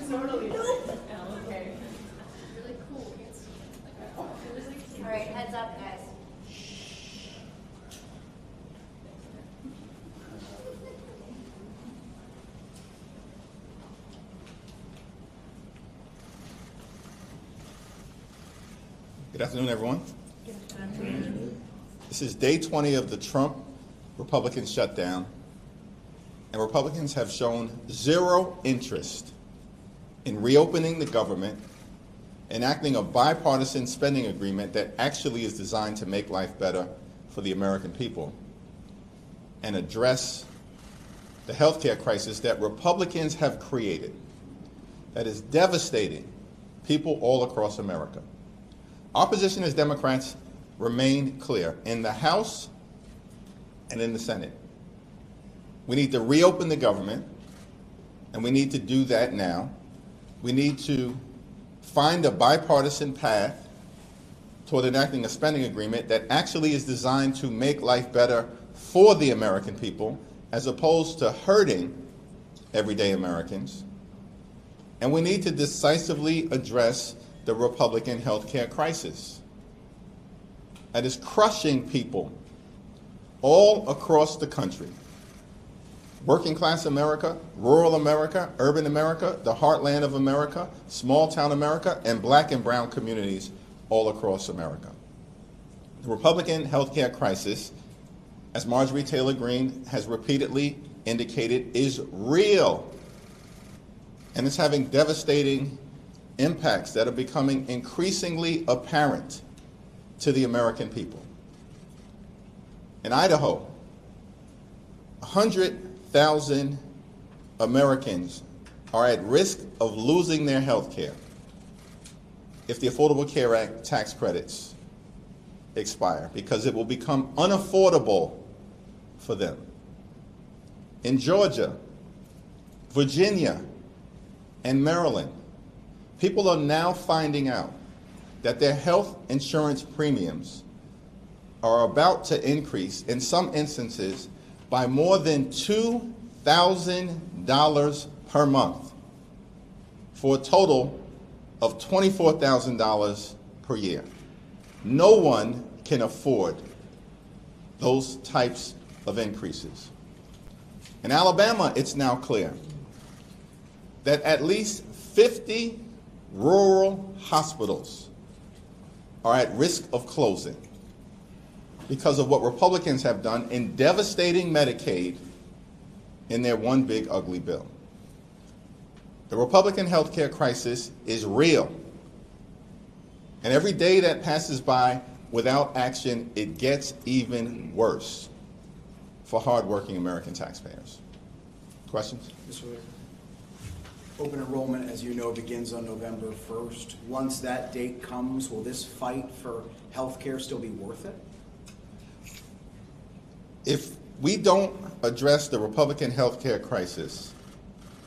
Totally. Okay. Really cool. All right, heads up, guys. Good afternoon, everyone. This is day 20 of the Trump Republican shutdown, and Republicans have shown zero interest in reopening the government, enacting a bipartisan spending agreement that actually is designed to make life better for the American people, and address the healthcare crisis that Republicans have created that is devastating people all across America. Our position as Democrats remain clear in the House and in the Senate. We need to reopen the government, and we need to do that now. We need to find a bipartisan path toward enacting a spending agreement that actually is designed to make life better for the American people, as opposed to hurting everyday Americans. And we need to decisively address the Republican health care crisis that is crushing people all across the country. Working class America, rural America, urban America, the heartland of America, small town America, and black and brown communities all across America. The Republican health care crisis, as Marjorie Taylor Greene has repeatedly indicated, is real, and it's having devastating impacts that are becoming increasingly apparent to the American people. In Idaho, 100,000 Americans are at risk of losing their health care if the Affordable Care Act tax credits expire, because it will become unaffordable for them. In Georgia, Virginia, and Maryland, people are now finding out that their health insurance premiums are about to increase, in some instances, by more than $2,000 per month, for a total of $24,000 per year. No one can afford those types of increases. In Alabama, it's now clear that at least 50 rural hospitals are at risk of closing because of what Republicans have done in devastating Medicaid in their one big ugly bill. The Republican health care crisis is real, and every day that passes by without action, it gets even worse for hardworking American taxpayers. Questions? Mr. Leader. Open enrollment, as you know, begins on November 1st. Once that date comes, will this fight for health care still be worth it? If we don't address the Republican health care crisis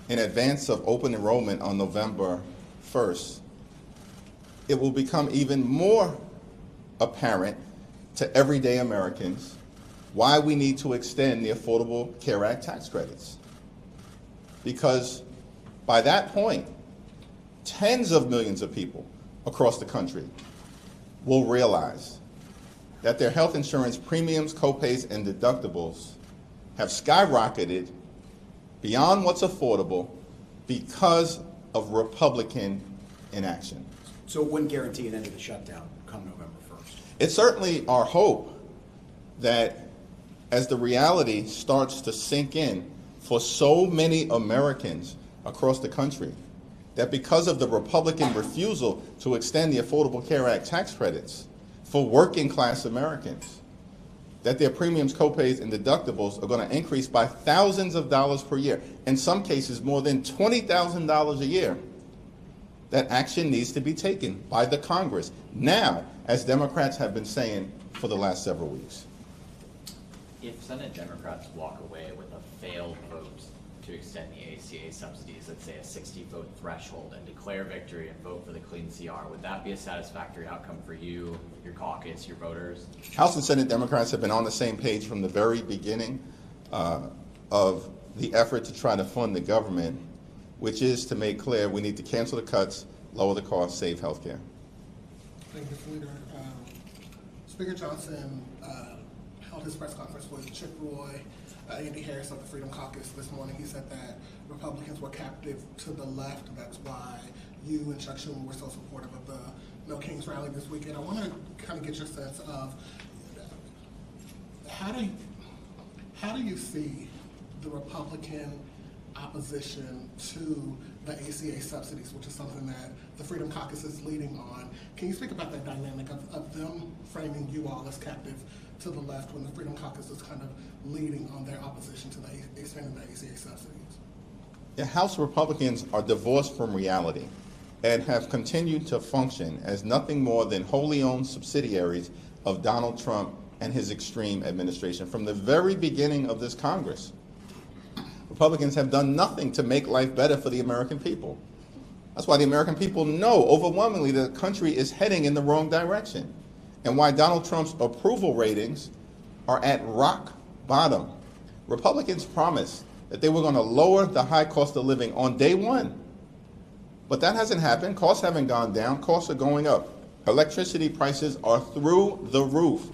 in advance of open enrollment on November 1st, it will become even more apparent to everyday Americans why we need to extend the Affordable Care Act tax credits. Because by that point, tens of millions of people across the country will realize that their health insurance premiums, copays, and deductibles have skyrocketed beyond what's affordable because of Republican inaction. So it wouldn't guarantee an end to the shutdown come November 1st? It's certainly our hope that as the reality starts to sink in for so many Americans across the country, that because of the Republican refusal to extend the Affordable Care Act tax credits for working class Americans, that their premiums, copays, and deductibles are going to increase by thousands of dollars per year, in some cases more than $20,000 a year. That action needs to be taken by the Congress now, as Democrats have been saying for the last several weeks. If Senate Democrats walk away with a failed vote to extend the ACA subsidies, let's say a 60-vote threshold, and declare victory and vote for the clean CR, would that be a satisfactory outcome for you, your caucus, your voters? House and Senate Democrats have been on the same page from the very beginning of the effort to try to fund the government, which is to make clear we need to cancel the cuts, lower the cost, save health care. Thank you, Mr. Leader. Speaker Johnson held his press conference with Chip Roy, Andy Harris of the Freedom Caucus this morning. He said that Republicans were captive to the left. That's why you and Chuck Schumer were so supportive of the No Kings rally this weekend. I want to kind of get your sense of how do you see the Republican opposition to the ACA subsidies, which is something that the Freedom Caucus is leading on. Can you speak about that dynamic of them framing you all as captive to the left when the Freedom Caucus is kind of leading on their opposition to expanding the ACA subsidies? Yeah, House Republicans are divorced from reality and have continued to function as nothing more than wholly owned subsidiaries of Donald Trump and his extreme administration from the very beginning of this Congress. Republicans have done nothing to make life better for the American people. That's why the American people know overwhelmingly that the country is heading in the wrong direction, and why Donald Trump's approval ratings are at rock bottom. Republicans promised that they were going to lower the high cost of living on day one, but that hasn't happened. Costs haven't gone down. Costs are going up. Electricity prices are through the roof.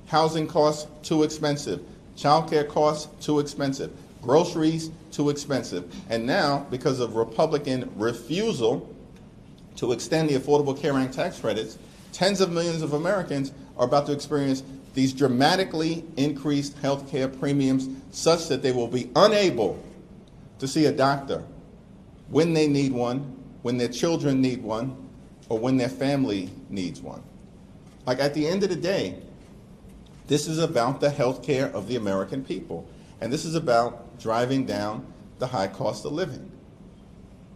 Housing costs too expensive. Childcare costs too expensive. Groceries too expensive. And now, because of Republican refusal to extend the Affordable Care Act tax credits, tens of millions of Americans are about to experience these dramatically increased health care premiums such that they will be unable to see a doctor when they need one, when their children need one, or when their family needs one. Like, at the end of the day, this is about the health care of the American people. And this is about driving down the high cost of living.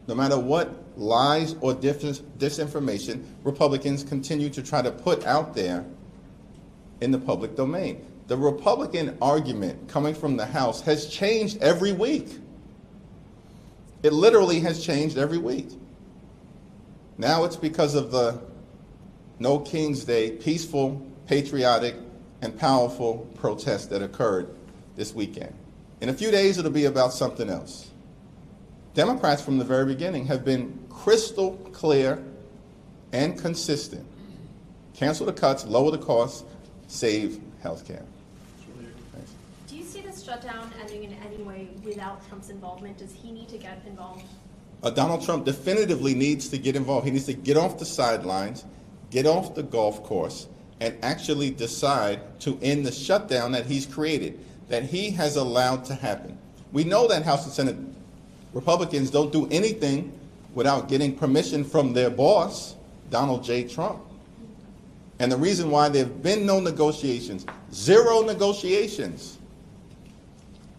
No matter what lies or disinformation Republicans continue to try to put out there in the public domain. The Republican argument coming from the House has changed every week. It literally has changed every week. Now it's because of the No King's Day peaceful, patriotic, and powerful protest that occurred this weekend. In a few days, it'll be about something else. Democrats from the very beginning have been crystal clear and consistent. Cancel the cuts, lower the costs, save health care. Do you see this shutdown ending in any way without Trump's involvement? Does he need to get involved? Donald Trump definitively needs to get involved. He needs to get off the sidelines, get off the golf course, and actually decide to end the shutdown that he's created, that he has allowed to happen. We know that House and Senate Republicans don't do anything without getting permission from their boss, Donald J. Trump. And the reason why there have been no negotiations, zero negotiations,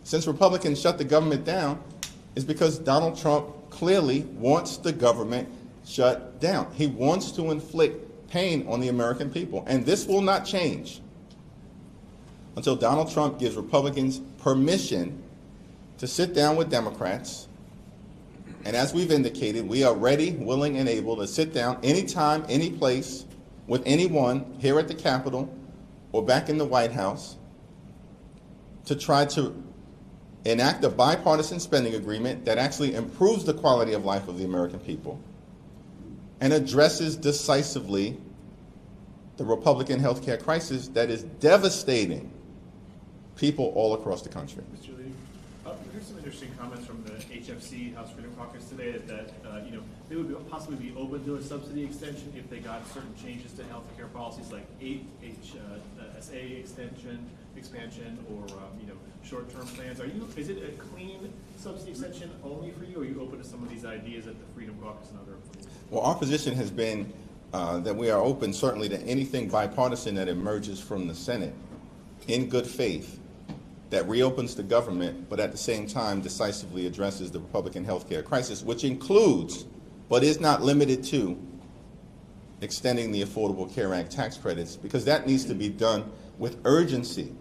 since Republicans shut the government down, is because Donald Trump clearly wants the government shut down. He wants to inflict pain on the American people. And this will not change until Donald Trump gives Republicans permission to sit down with Democrats. And as we've indicated, we are ready, willing, and able to sit down anytime, any place, with anyone here at the Capitol or back in the White House to try to enact a bipartisan spending agreement that actually improves the quality of life of the American people and addresses decisively the Republican health care crisis that is devastating people all across the country. Mr. Lee, we heard some interesting comments from the HFC, House Freedom Caucus today, that they would possibly be open to a subsidy extension if they got certain changes to health care policies like HSA expansion, or short-term plans. Is it a clean subsidy extension only for you, or are you open to some of these ideas at the Freedom Caucus and other places? Well, our position has been that we are open certainly to anything bipartisan that emerges from the Senate in good faith, that reopens the government, but at the same time decisively addresses the Republican health care crisis, which includes, but is not limited to, extending the Affordable Care Act tax credits, because that needs to be done with urgency,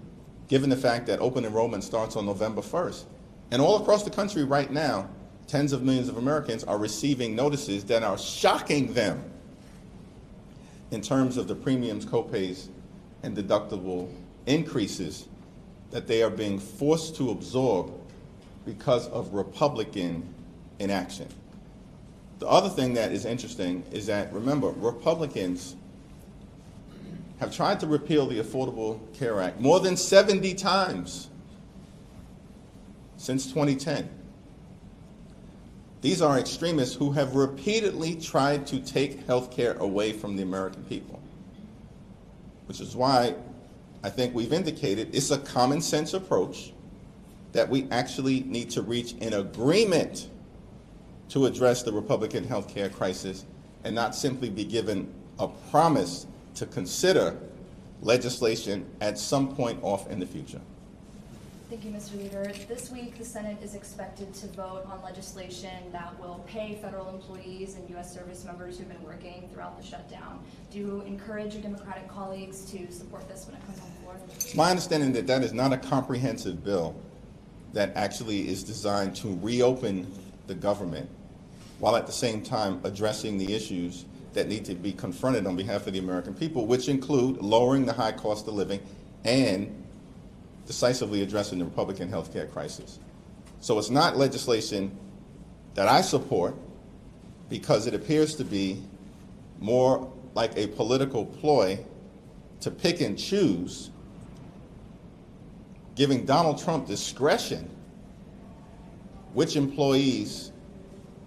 given the fact that open enrollment starts on November 1st. And all across the country right now, tens of millions of Americans are receiving notices that are shocking them in terms of the premiums, copays, and deductible increases that they are being forced to absorb because of Republican in action. The other thing that is interesting is that, remember, Republicans have tried to repeal the Affordable Care Act more than 70 times since 2010. These are extremists who have repeatedly tried to take health care away from the American people, which is why I think we've indicated it's a common sense approach that we actually need to reach an agreement to address the Republican health care crisis and not simply be given a promise to consider legislation at some point off in the future. Thank you, Mr. Leader. This week, the Senate is expected to vote on legislation that will pay federal employees and U.S. service members who've been working throughout the shutdown. Do you encourage your Democratic colleagues to support this when it comes on the floor? It's my understanding that that is not a comprehensive bill that actually is designed to reopen the government while at the same time addressing the issues that need to be confronted on behalf of the American people, which include lowering the high cost of living and decisively addressing the Republican health care crisis. So it's not legislation that I support because it appears to be more like a political ploy to pick and choose, giving Donald Trump discretion which employees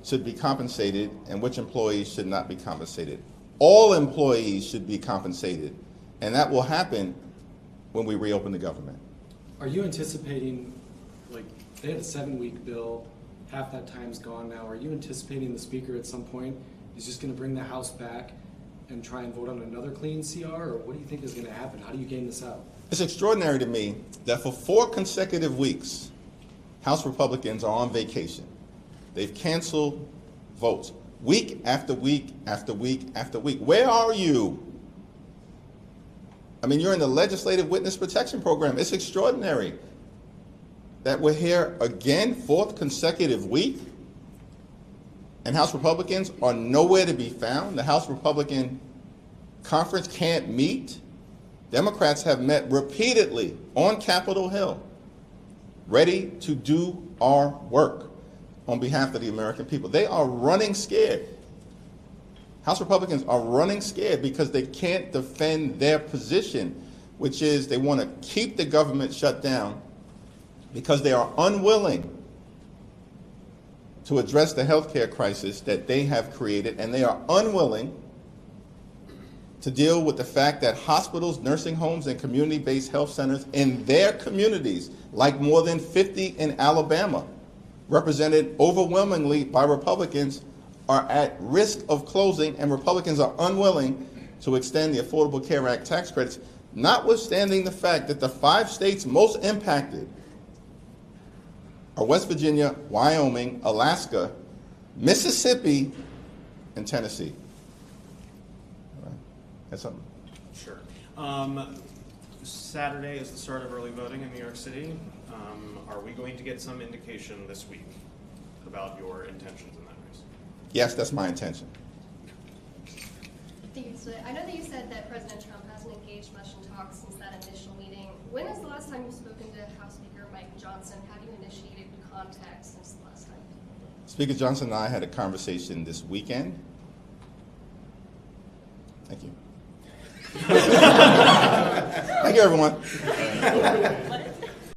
should be compensated and which employees should not be compensated. All employees should be compensated, and that will happen when we reopen the government. Are you anticipating, like, they had a 7-week bill, half that time's gone now. Are you anticipating the Speaker at some point is just going to bring the House back and try and vote on another clean CR, or what do you think is going to happen? How do you game this out? It's extraordinary to me that for 4 consecutive weeks, House Republicans are on vacation. They've canceled votes week after week after week after week. Where are you? I mean, you're in the Legislative Witness Protection Program. It's extraordinary that we're here again, 4th consecutive week, and House Republicans are nowhere to be found. The House Republican Conference can't meet. Democrats have met repeatedly on Capitol Hill, ready to do our work on behalf of the American people. They are running scared. House Republicans are running scared because they can't defend their position, which is they want to keep the government shut down because they are unwilling to address the health care crisis that they have created, and they are unwilling to deal with the fact that hospitals, nursing homes, and community-based health centers in their communities, like more than 50 in Alabama, represented overwhelmingly by Republicans, are at risk of closing, and Republicans are unwilling to extend the Affordable Care Act tax credits, notwithstanding the fact that the 5 states most impacted are West Virginia, Wyoming, Alaska, Mississippi, and Tennessee. All right. That's something. Sure. Saturday is the start of early voting in New York City. Are we going to get some indication this week about your intentions in that race? Yes, that's my intention. Thank you. So I know that you said that President Trump hasn't engaged much in talks since that initial meeting. When is the last time you've spoken to House Speaker Mike Johnson? Have you initiated contact since the last time? Speaker Johnson and I had a conversation this weekend. Thank you. Thank you, everyone.